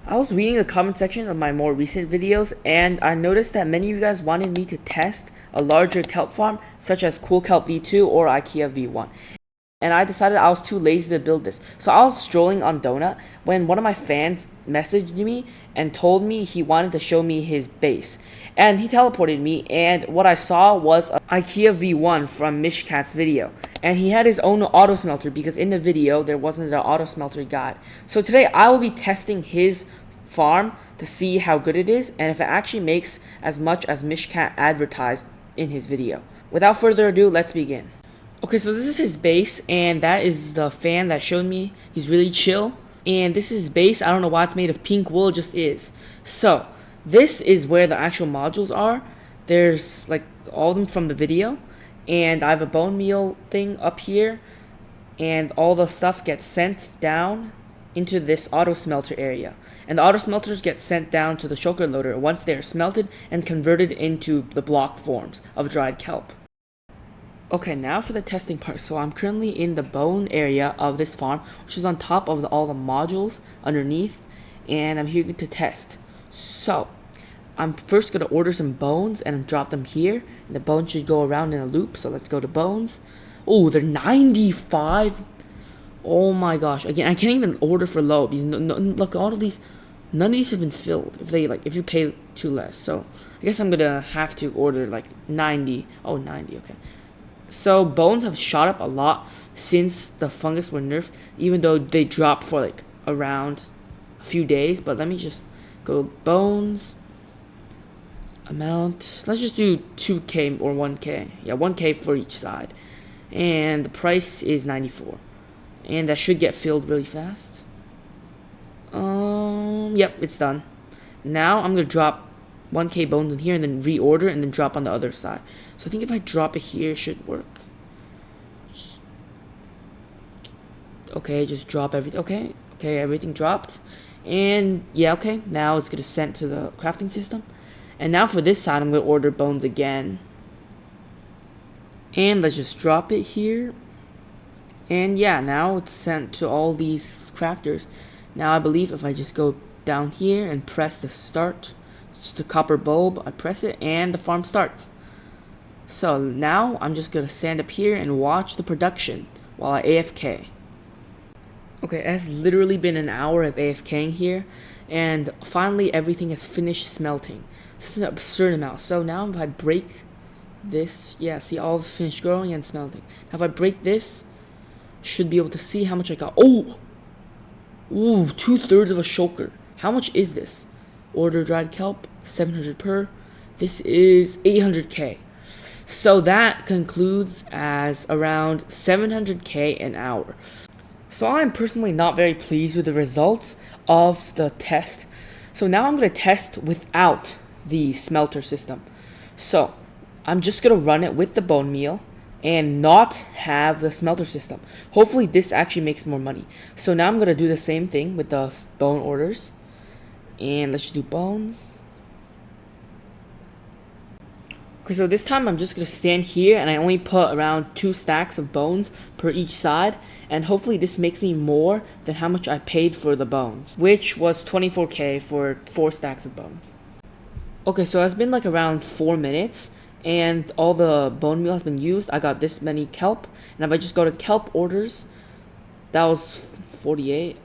I was reading the comment section of my more recent videos, and I noticed that many of you guys wanted me to test a larger kelp farm, such as Cool Kelp V2 or Ikea V1. And I decided I was too lazy to build this. So I was strolling on Donut when one of my fans messaged me and told me he wanted to show me his base. And he teleported me, and what I saw was an Ikea V1 from Mishkat's video. And he had his own auto smelter because in the video there wasn't an auto smelter guide. So today I will be testing his farm to see how good it is and if it actually makes as much as Mishkat advertised in his video. Without further ado, let's begin. Okay, so this is his base, and that is the fan that showed me. He's really chill. And this is his base. I don't know why it's made of pink wool, it just is. So, this is where the actual modules are. There's like all of them from the video. And I have a bone meal thing up here. And all the stuff gets sent down into this auto smelter area. And the auto smelters get sent down to the shulker loader once they are smelted and converted into the block forms of dried kelp. Okay, now for the testing part. So I'm currently in the bone area of this farm, which is on top of all the modules underneath, and I'm here to test. So I'm first going to order some bones and drop them here. And the bones should go around in a loop, so let's go to bones. Oh, they're 95. Oh my gosh. Again, I can't even order for low because look, all of these, none of these have been filled if you pay too less. So I guess I'm going to have to order like 90. Oh, 90, okay. So bones have shot up a lot since the fungus were nerfed, even though they dropped for like around a few days. But let me just go bones amount. Let's just do 2k or 1k. Yeah, 1k for each side. And the price is 94. And that should get filled really fast. Yep, it's done. Now I'm gonna drop 1k bones in here and then reorder and then drop on the other side. So I think if I drop it here, it should work. Okay, just drop everything. Okay, everything dropped. And yeah, okay, now it's gonna send to the crafting system. And now for this side, I'm gonna order bones again. And let's just drop it here. And yeah, now it's sent to all these crafters. Now I believe if I just go down here and press the start, it's just a copper bulb, I press it and the farm starts. So now I'm just gonna stand up here and watch the production while I AFK. Okay, it has literally been an hour of AFKing here, and finally everything has finished smelting. This is an absurd amount. So now if I break this, yeah, see, all finished growing and smelting. Now if I break this, should be able to see how much I got. Oh! Ooh, 2/3 of a shulker. How much is this? Order dried kelp, 700 per. This is 800k. So that concludes as around 700k an hour. So I'm personally not very pleased with the results of the test. So now I'm going to test without the smelter system. So I'm just going to run it with the bone meal and not have the smelter system. Hopefully this actually makes more money. So now I'm going to do the same thing with the bone orders. And let's just do bones. Okay, so this time I'm just going to stand here and I only put around 2 stacks of bones per each side. And hopefully this makes me more than how much I paid for the bones, which was 24k for 4 stacks of bones. Okay, so it's been like around 4 minutes and all the bone meal has been used. I got this many kelp. And if I just go to kelp orders, that was 48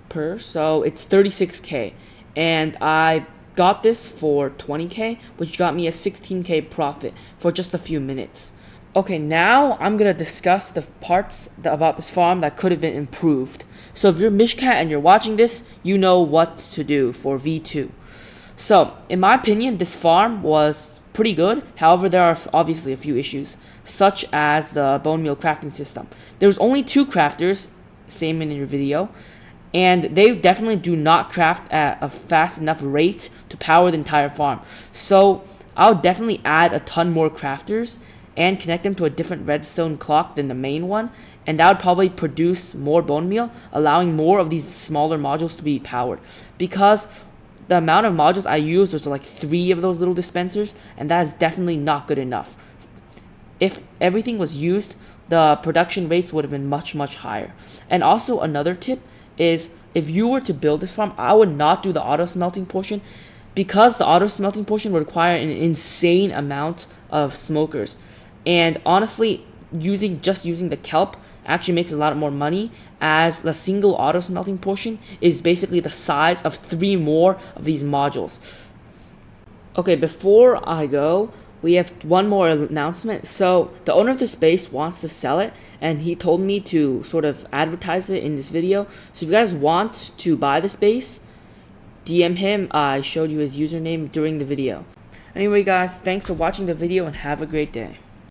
per. So it's 36k. And I got this for 20k, which got me a 16k profit for just a few minutes. Okay, now I'm gonna discuss the parts about this farm that could have been improved. So if you're Mishkat and you're watching this, you know what to do for V2. So in my opinion, this farm was pretty good. However, there are obviously a few issues, such as the bone meal crafting system. There's only 2 crafters, same in your video. And they definitely do not craft at a fast enough rate to power the entire farm. So I'll definitely add a ton more crafters and connect them to a different redstone clock than the main one. And that would probably produce more bone meal, allowing more of these smaller modules to be powered. Because the amount of modules I used was like 3 of those little dispensers, and that is definitely not good enough. If everything was used, the production rates would have been much, much higher. And also another tip is if you were to build this farm, I would not do the auto smelting portion, because the auto smelting portion would require an insane amount of smokers. And honestly, using the kelp actually makes a lot more money, as the single auto smelting portion is basically the size of 3 more of these modules. Okay, before I go, we have one more announcement. So the owner of the space wants to sell it, and he told me to sort of advertise it in this video. So if you guys want to buy the space, DM him. I showed you his username during the video. Anyway guys, thanks for watching the video and have a great day.